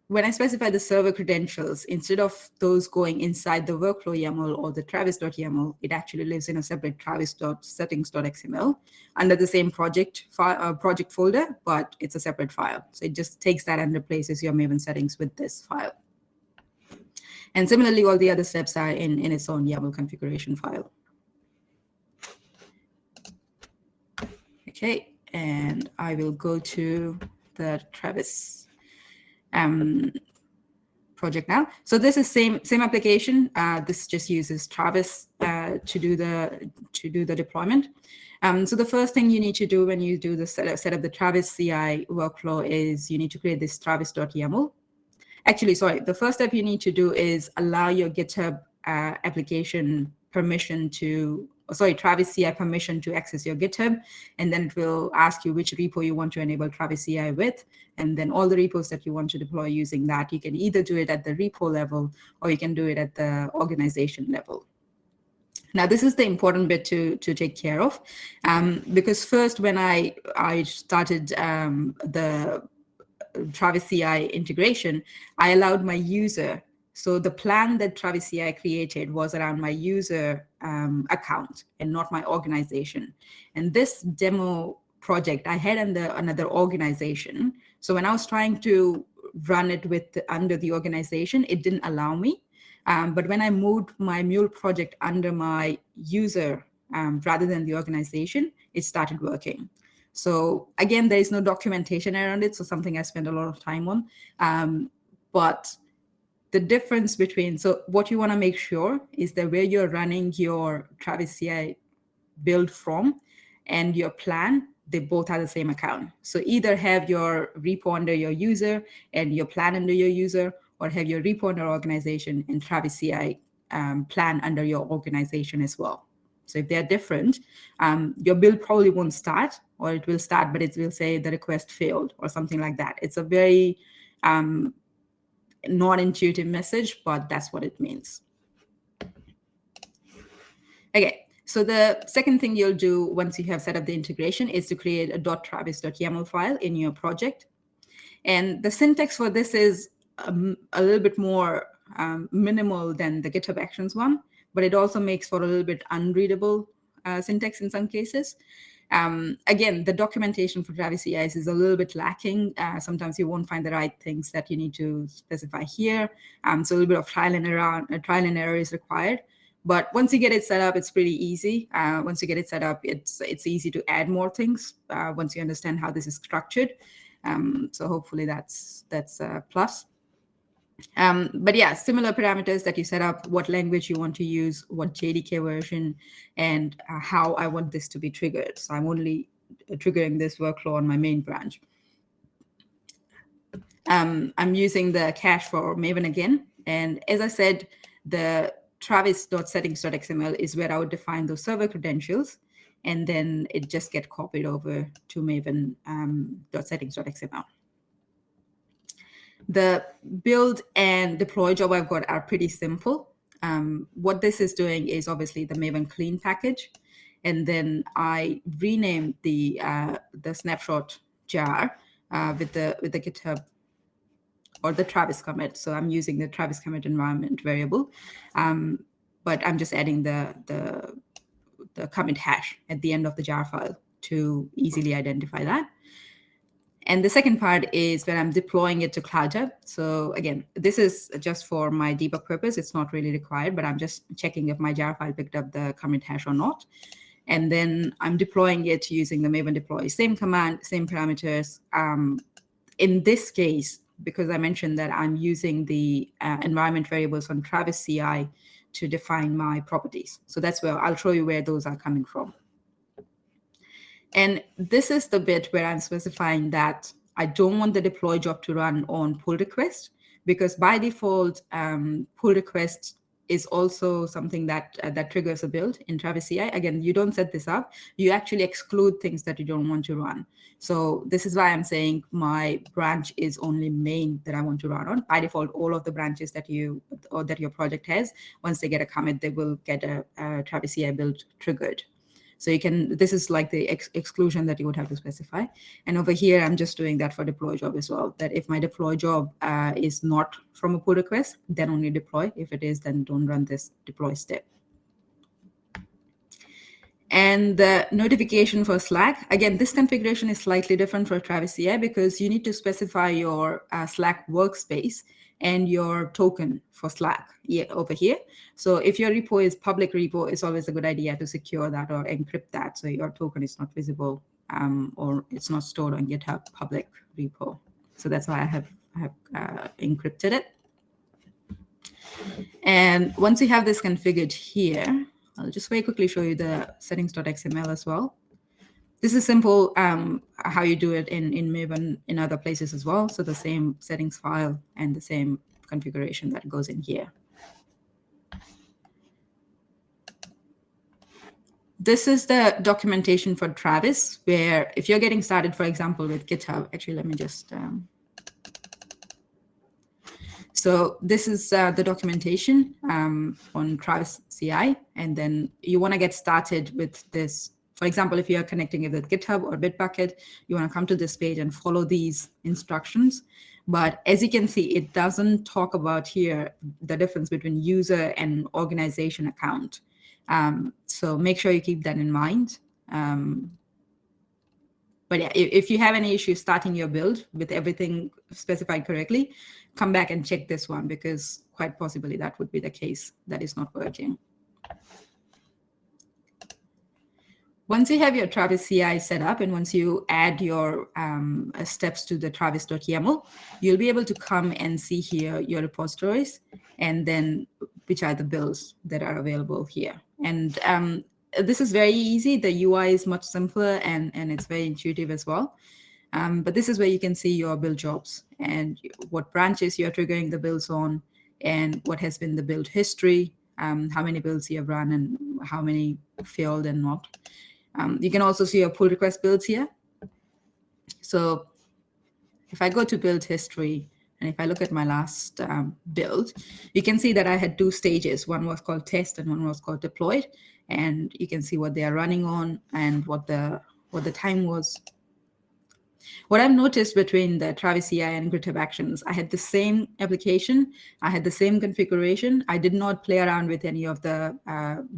Speaker 2: when I specify the server credentials, instead of those going inside the workflow YAML or the travis.yaml, it actually lives in a separate travis.settings.xml under the same project folder, but it's a separate file. So it just takes that and replaces your Maven settings with this file. And similarly, all the other steps are in its own YAML configuration file. Okay, and I will go to the Travis project now. So this is same application. This just uses Travis to do the deployment. So the first thing you need to do when you do the set up the Travis CI workflow is you need to create this travis.yaml. Actually, sorry, the first step you need to do is allow your GitHub application permission to, Travis CI permission to access your GitHub, and then it will ask you which repo you want to enable Travis CI with, and then all the repos that you want to deploy using that. You can either do it at the repo level or you can do it at the organization level. Now, this is the important bit to take care of, because first when I started the Travis CI integration, I allowed my user. So the plan that Travis CI created was around my user account and not my organization. And this demo project I had under another organization. So when I was trying to run it under the organization, it didn't allow me. But when I moved my Mule project under my user rather than the organization, it started working. So again, there is no documentation around it, so something I spend a lot of time on. But the difference between, so what you want to make sure is that where you're running your Travis CI build from and your plan, they both are the same account. So either have your repo under your user and your plan under your user, or have your repo under organization and Travis CI plan under your organization as well. So if they're different, your build probably won't start, or it will start, but it will say the request failed or something like that. It's a very non-intuitive message, but that's what it means. Okay, so the second thing you'll do once you have set up the integration is to create a .travis.yaml file in your project. And the syntax for this is a little bit more minimal than the GitHub Actions one, but it also makes for a little bit unreadable syntax in some cases. Again, the documentation for Travis CI is a little bit lacking. Sometimes you won't find the right things that you need to specify here. So a little bit of trial and error is required. But once you get it set up, it's pretty easy. Once you get it set up, it's easy to add more things once you understand how this is structured. So hopefully that's a plus. But yeah, similar parameters that you set up, what language you want to use, what JDK version, and how I want this to be triggered. So I'm only triggering this workflow on my main branch. I'm using the cache for Maven again. And as I said, the travis.settings.xml is where I would define those server credentials. And then it just gets copied over to maven.settings.xml. The build and deploy job I've got are pretty simple. What this is doing is obviously the Maven clean package. And then I renamed the snapshot jar with the GitHub or the Travis commit. So I'm using the Travis commit environment variable, but I'm just adding the commit hash at the end of the jar file to easily identify that. And the second part is when I'm deploying it to CloudHub. So again, this is just for my debug purpose. It's not really required, but I'm just checking if my jar file picked up the commit hash or not. And then I'm deploying it using the Maven deploy. Same command, same parameters. In this case, because I mentioned that I'm using the environment variables on Travis CI to define my properties. So that's where I'll show you where those are coming from. And this is the bit where I'm specifying that I don't want the deploy job to run on pull request, because by default, pull request is also something that triggers a build in Travis CI. Again, you don't set this up. You actually exclude things that you don't want to run. So this is why I'm saying my branch is only main that I want to run on. By default, all of the branches that your project has, once they get a commit, they will get a Travis CI build triggered. So you can, this is like the exclusion that you would have to specify. And over here, I'm just doing that for deploy job as well, that if my deploy job is not from a pull request, then only deploy. If it is, then don't run this deploy step. And the notification for Slack, again, this configuration is slightly different for Travis CI because you need to specify your Slack workspace and your token for Slack over here. So if your repo is public repo, it's always a good idea to secure that or encrypt that so your token is not visible or it's not stored on GitHub public repo. So that's why I have encrypted it. And once you have this configured here, I'll just very quickly show you the settings.xml as well. This is simple how you do it in Maven in other places as well. So the same settings file and the same configuration that goes in here. This is the documentation for Travis, where if you're getting started, for example, with GitHub, actually, let me just, so this is the documentation on Travis CI, and then you want to get started with this. For example, if you're connecting it with GitHub or Bitbucket, you want to come to this page and follow these instructions. But as you can see, it doesn't talk about here the difference between user and organization account. So make sure you keep that in mind. But yeah, if you have any issues starting your build with everything specified correctly, come back and check this one, because quite possibly that would be the case that is not working. Once you have your Travis CI set up, and once you add your steps to the travis.yaml, you'll be able to come and see here your repositories, and then which are the builds that are available here. And this is very easy. The UI is much simpler, and it's very intuitive as well. But this is where you can see your build jobs and what branches you're triggering the builds on, and what has been the build history, how many builds you have run and how many failed and not. You can also see your pull request builds here. So if I go to build history, and if I look at my last build, you can see that I had 2 stages. One was called test and one was called deployed. And you can see what they are running on and what the time was. What I've noticed between the Travis CI and GitHub Actions, I had the same application, I had the same configuration. I did not play around with any of the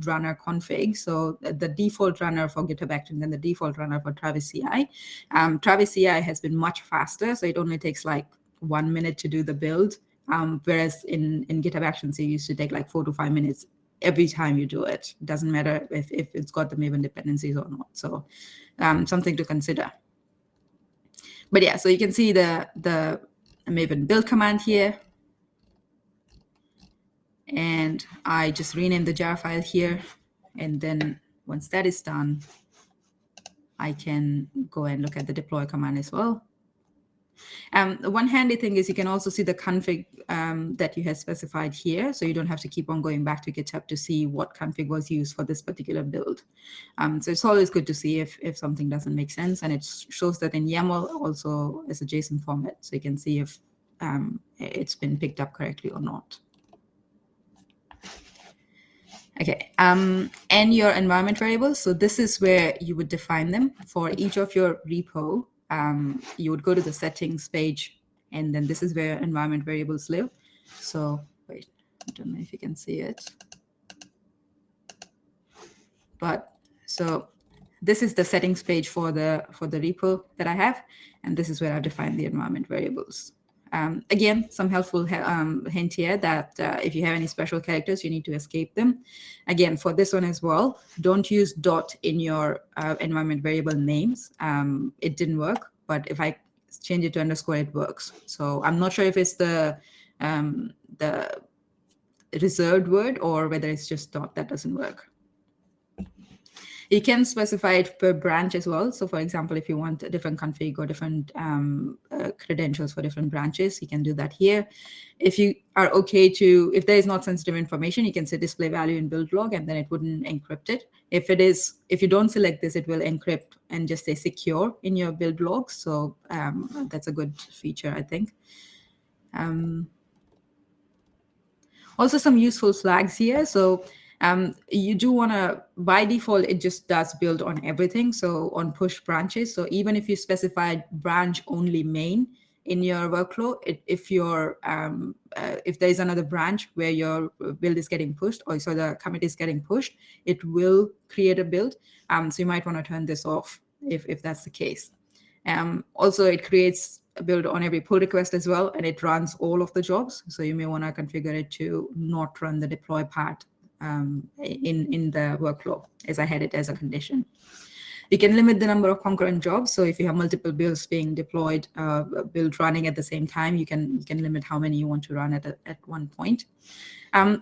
Speaker 2: runner config. So the default runner for GitHub Actions and the default runner for Travis CI. Travis CI has been much faster, so it only takes like 1 minute to do the build. Whereas in GitHub Actions, it used to take like 4 to 5 minutes every time you do it. It doesn't matter if it's got the Maven dependencies or not. So something to consider. But yeah, so you can see the Maven build command here. And I just renamed the jar file here. And then once that is done, I can go and look at the deploy command as well. One handy thing is you can also see the config that you have specified here. So you don't have to keep on going back to GitHub to see what config was used for this particular build. So it's always good to see if something doesn't make sense. And it shows that in YAML also as a JSON format. So you can see if it's been picked up correctly or not. Okay, and your environment variables. So this is where you would define them for each of your repo. You would go to the settings page, and then this is where environment variables live. So wait, I don't know if you can see it. But so this is the settings page for the repo that I have, and this is where I've defined the environment variables. Again, some helpful hint here that if you have any special characters, you need to escape them. Again, for this one as well, don't use dot in your environment variable names. It didn't work, but if I change it to underscore, it works. So I'm not sure if it's the reserved word or whether it's just dot that doesn't work. You can specify it per branch as well. So for example, if you want a different config or different credentials for different branches, you can do that here. If you are okay to, if there is not sensitive information, you can say display value in build log, and then it wouldn't encrypt it. If it is, if you don't select this, it will encrypt and just say secure in your build logs. So that's a good feature, I think. Also some useful flags here. So you do want to, by default, it just does build on everything. So on push branches. So even if you specified branch only main in your workflow, if there is another branch where your build is getting pushed, or so the commit is getting pushed, it will create a build. So you might want to turn this off if that's the case. Also, it creates a build on every pull request as well, and it runs all of the jobs. So you may want to configure it to not run the deploy part in the workflow, as I had it as a condition. You can limit the number of concurrent jobs. So if you have multiple builds being deployed, build running at the same time, you can limit how many you want to run at one point.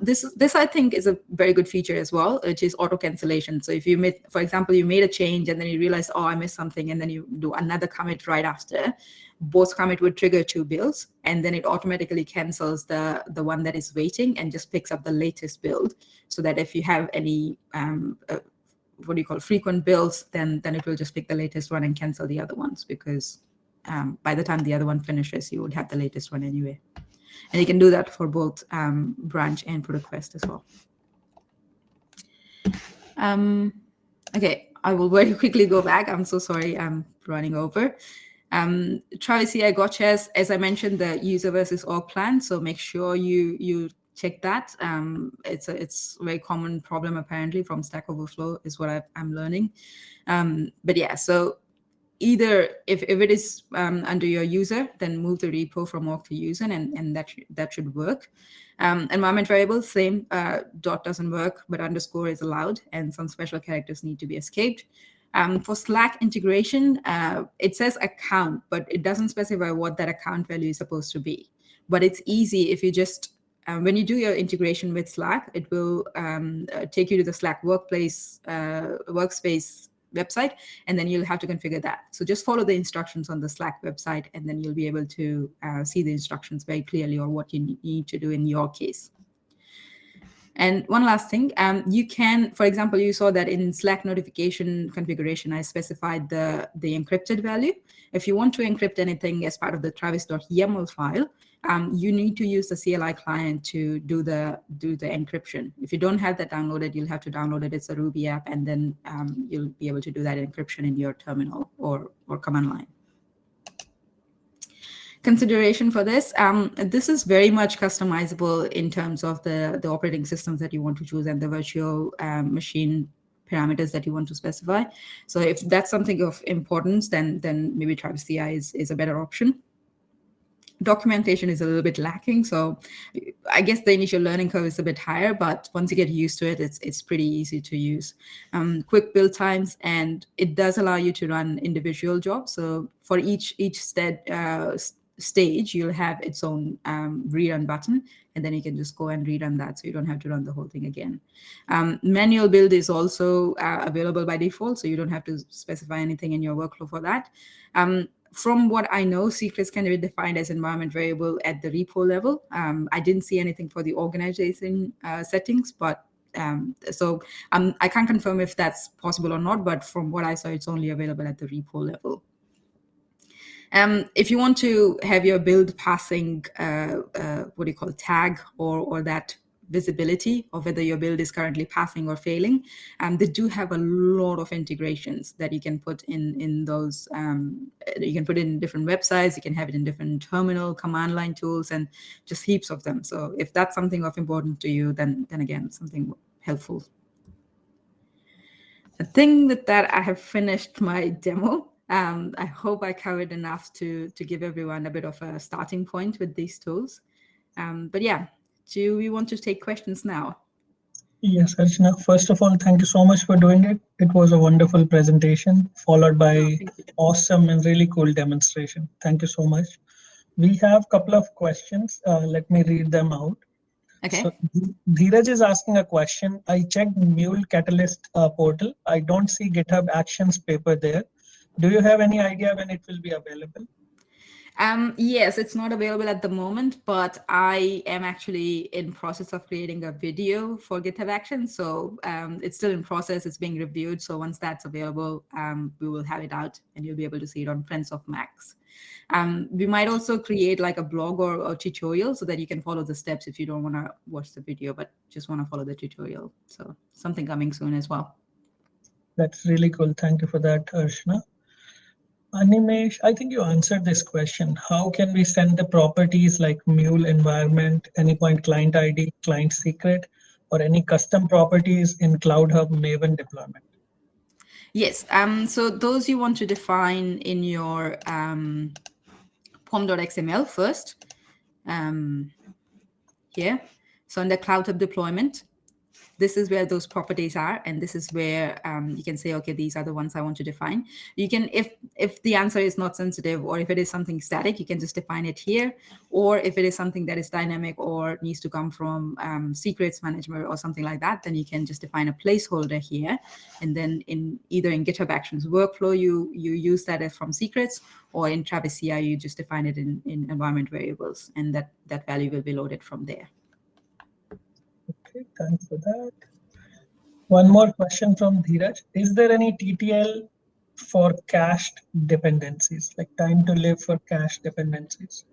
Speaker 2: This I think is a very good feature as well, which is auto cancellation. So if you made, for example, you made a change and then you realize, oh, I missed something, and then you do another commit right after, both commit would trigger 2 builds, and then it automatically cancels the one that is waiting and just picks up the latest build, so that if you have any what do you call frequent builds, then it will just pick the latest one and cancel the other ones, because by the time the other one finishes, you would have the latest one anyway. And you can do that for both branch and pull request as well. Okay, I will very quickly go back. I'm so sorry, I'm running over. Travis CI gotchas, as I mentioned, the user versus org plan. So make sure you check that. It's a very common problem apparently from Stack Overflow, is what I'm learning. But yeah, so either if it is under your user, then move the repo from org to user, and that should work. Environment variables, same, dot doesn't work, but underscore is allowed, and some special characters need to be escaped. For Slack integration, it says account, but it doesn't specify what that account value is supposed to be. But it's easy if you just, when you do your integration with Slack, it will take you to the Slack workspace website, and then you'll have to configure that. So just follow the instructions on the Slack website, and then you'll be able to see the instructions very clearly, or what you need to do in your case. And one last thing, you can, for example, you saw that in Slack notification configuration, I specified the encrypted value. If you want to encrypt anything as part of the travis.yaml file, you need to use the CLI client to do the encryption. If you don't have that downloaded, you'll have to download it. It's a Ruby app, and then you'll be able to do that encryption in your terminal or command line. Consideration for this, this is very much customizable in terms of the operating systems that you want to choose and the virtual machine parameters that you want to specify. So if that's something of importance, then maybe Travis CI is a better option. Documentation is a little bit lacking, so I guess the initial learning curve is a bit higher, but once you get used to it, it's pretty easy to use. Quick build times, and it does allow you to run individual jobs. So for each stage, you'll have its own rerun button, and then you can just go and rerun that, so you don't have to run the whole thing again. Manual build is also available by default, so you don't have to specify anything in your workflow for that. From what I know, secrets can be defined as environment variable at the repo level. I didn't see anything for the organization settings, but so I can't confirm if that's possible or not, but from what I saw, it's only available at the repo level. If you want to have your build passing, tag or that visibility of whether your build is currently passing or failing, they do have a lot of integrations that you can put in those. You can put it in different websites, you can have it in different terminal command line tools, and just heaps of them. So if that's something of importance to you, then again, something helpful. I think that I have finished my demo. I hope I covered enough to give everyone a bit of a starting point with these tools. But yeah, do we want to take questions now?
Speaker 1: Yes, Archana. First of all, thank you so much for doing it. It was a wonderful presentation, followed by awesome and really cool demonstration. Thank you so much. We have a couple of questions. Let me read them out.
Speaker 2: Okay.
Speaker 1: So Dheeraj is asking a question. I checked Mule Catalyst portal. I don't see GitHub Actions paper there. Do you have any idea when it will be available?
Speaker 2: Yes, it's not available at the moment, but I am actually in process of creating a video for GitHub Actions. So it's still in process. It's being reviewed. So once that's available, we will have it out, and you'll be able to see it on Friends of Max. We might also create like a blog or tutorial so that you can follow the steps if you don't want to watch the video, but just want to follow the tutorial. So something coming soon as well.
Speaker 1: That's really cool. Thank you for that, Archana. Animesh, I think you answered this question. How can we send the properties like Mule environment, anypoint client ID, client secret, or any custom properties in Cloud Hub Maven deployment?
Speaker 2: Yes, so those you want to define in your pom.xml first. Here, so in the Cloud Hub deployment, This is where those properties are, and this is where you can say, okay, these are the ones I want to define. You can, if the answer is not sensitive, or if it is something static, you can just define it here. Or if it is something that is dynamic or needs to come from secrets management or something like that, then you can just define a placeholder here. And then either in GitHub Actions workflow, you use that as from secrets, or in Travis CI, you just define it in environment variables, and that value will be loaded from there.
Speaker 1: Okay, thanks for that. One more question from Dheeraj. Is there any TTL for cached dependencies, like time to live for cached dependencies?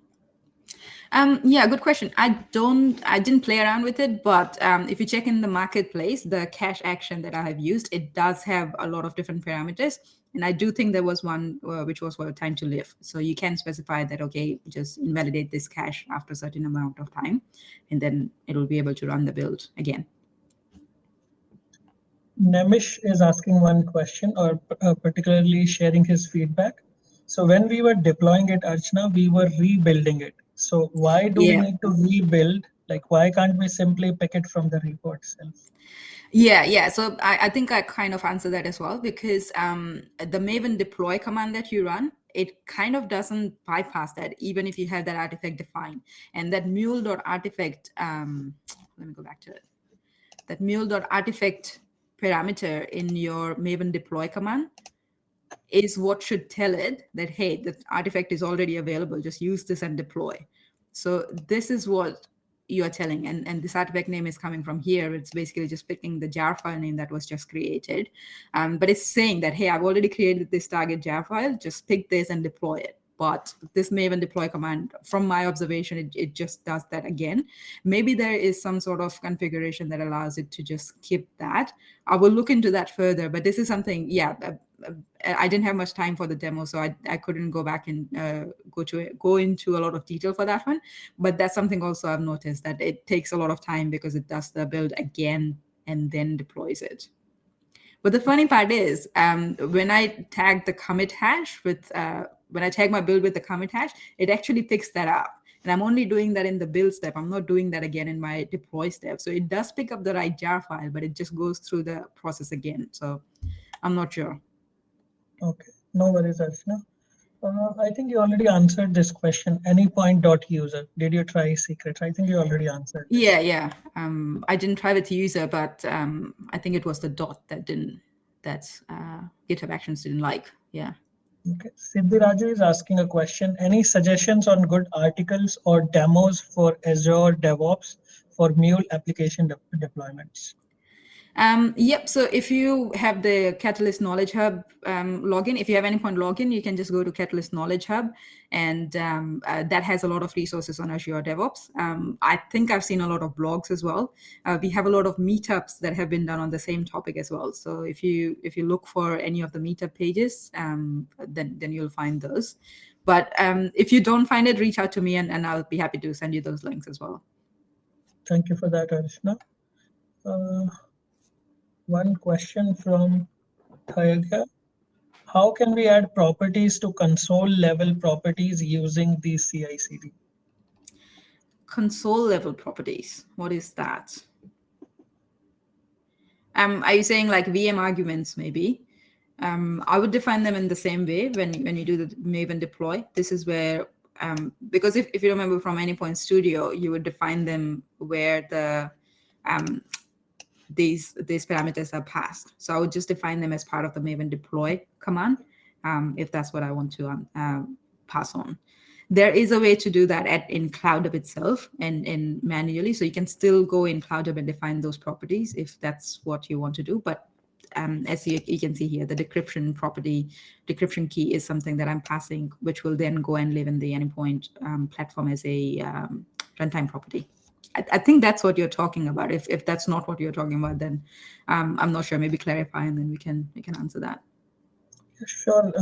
Speaker 2: Yeah, good question. I didn't play around with it, but if you check in the marketplace, the cache action that I have used, it does have a lot of different parameters. And I do think there was one which was for time to live. So you can specify that, okay, just invalidate this cache after a certain amount of time, and then it will be able to run the build again.
Speaker 1: Nemish is asking one question, or particularly sharing his feedback. So when we were deploying it, Archana, we were rebuilding it. So why do we need to rebuild? Like, why can't we simply pick it from the repo itself?
Speaker 2: Yeah. So I think I kind of answered that as well, because the Maven deploy command that you run, it kind of doesn't bypass that, even if you have that artifact defined. And that mule.artifact, let me go back to it. That mule.artifact parameter in your Maven deploy command is what should tell it that, hey, the artifact is already available, just use this and deploy. So this is what you are telling, and this artifact name is coming from here. It's basically just picking the jar file name that was just created, but it's saying that, hey, I've already created this target jar file, just pick this and deploy it. But this Maven deploy command, from my observation, it just does that again. Maybe there is some sort of configuration that allows it to just keep that. I will look into that further, but this is something, yeah, I didn't have much time for the demo, so I couldn't go back and go into a lot of detail for that one. But that's something also I've noticed, that it takes a lot of time because it does the build again and then deploys it. But the funny part is, when I tag the commit hash with, when I tag my build with the commit hash, it actually picks that up. And I'm only doing that in the build step. I'm not doing that again in my deploy step. So it does pick up the right jar file, but it just goes through the process again. So I'm not sure.
Speaker 1: Okay, no worries, Archana. I think you already answered this question. Anypoint.user. Did you try secrets? I think you already answered this.
Speaker 2: Yeah. I didn't try with user, but I think it was the dot that GitHub Actions didn't like. Yeah.
Speaker 1: Okay. Siddhiraju is asking a question. Any suggestions on good articles or demos for Azure DevOps for Mule application deployments?
Speaker 2: Yep. So if you have the Catalyst Knowledge Hub login, if you have Anypoint login, you can just go to Catalyst Knowledge Hub, and that has a lot of resources on Azure DevOps. I think I've seen a lot of blogs as well. We have a lot of meetups that have been done on the same topic as well. So if you look for any of the meetup pages, then you'll find those. But if you don't find it, reach out to me, and I'll be happy to send you those links as well.
Speaker 1: Thank you for that, Archana. One question from Thayagya. How can we add properties to console level properties using the CI/CD?
Speaker 2: Console level properties. What is that? Are you saying like VM arguments maybe? I would define them in the same way when you do the Maven deploy. This is where, because if you remember from Anypoint Studio, you would define them where the these parameters are passed. So I would just define them as part of the Maven deploy command, if that's what I want to pass on. There is a way to do that in CloudHub itself and manually. So you can still go in CloudHub and define those properties if that's what you want to do. But as you can see here, the decryption key is something that I'm passing, which will then go and live in the Anypoint platform as a runtime property. I think that's what you're talking about. If that's not what you're talking about, then I'm not sure. Maybe clarify, and then we can answer that.
Speaker 1: Sure.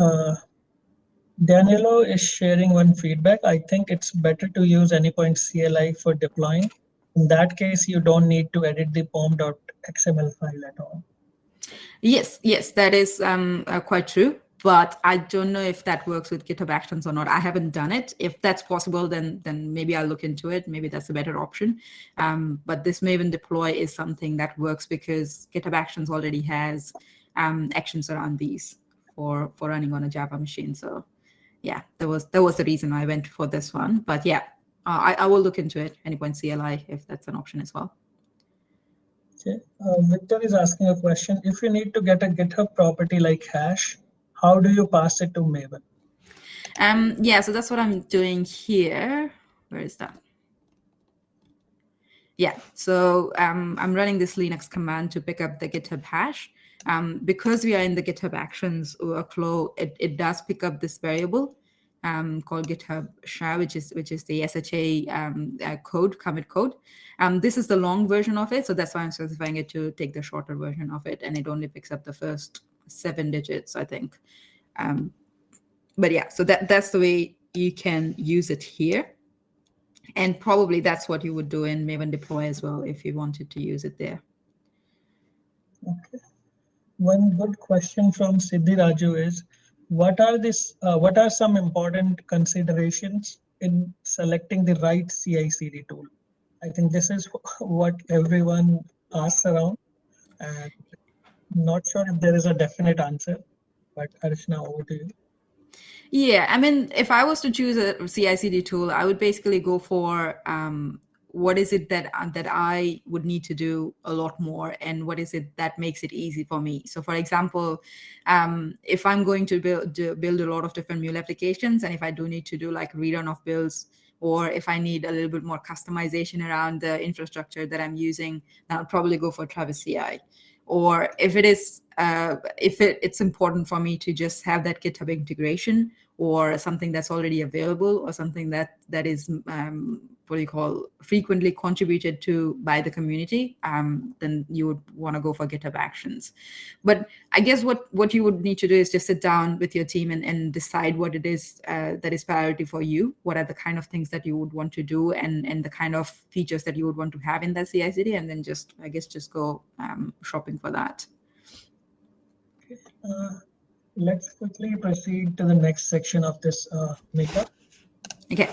Speaker 1: Danilo is sharing one feedback. I think it's better to use Anypoint CLI for deploying. In that case, you don't need to edit the pom.xml file at all.
Speaker 2: Yes, that is quite true. but I don't know if that works with GitHub Actions or not. I haven't done it. If that's possible, then maybe I'll look into it. Maybe that's a better option. But this Maven deploy is something that works because GitHub Actions already has actions around these for running on a Java machine. So yeah, that was the reason I went for this one. But yeah, I will look into it, Anypoint CLI, if that's an option as well.
Speaker 1: Okay. Victor is asking a question. If you need to get a GitHub property like hash, how do you pass it to Maven?
Speaker 2: Yeah, so that's what I'm doing here. Where is that? Yeah, so I'm running this Linux command to pick up the GitHub hash. Because we are in the GitHub Actions workflow, it does pick up this variable called GitHub SHA, which is the SHA code, commit code. This is the long version of it, so that's why I'm specifying it to take the shorter version of it, and it only picks up the first 7 digits, I think. But yeah, so that's the way you can use it here. And probably that's what you would do in Maven deploy as well if you wanted to use it there.
Speaker 1: Okay. One good question from Siddhi Raju is, what are some important considerations in selecting the right CI/CD tool? I think this is what everyone asks around, and not sure if there is a definite answer, but Archana, over to you.
Speaker 2: Yeah, I mean, if I was to choose a CI/CD tool, I would basically go for what is it that I would need to do a lot more, and what is it that makes it easy for me. So, for example, if I'm going to build a lot of different Mule applications, and if I do need to do like rerun of builds, or if I need a little bit more customization around the infrastructure that I'm using, then I'll probably go for Travis CI. Or if it is, it's important for me to just have that GitHub integration, or something that's already available, or something that is what do you call, frequently contributed to by the community, then you would want to go for GitHub Actions. But I guess what you would need to do is just sit down with your team and decide what it is that is priority for you. What are the kind of things that you would want to do, and the kind of features that you would want to have in that CI/CD, and then just go shopping for that.
Speaker 1: Okay. Let's quickly proceed to the next section of this meetup.
Speaker 2: Okay.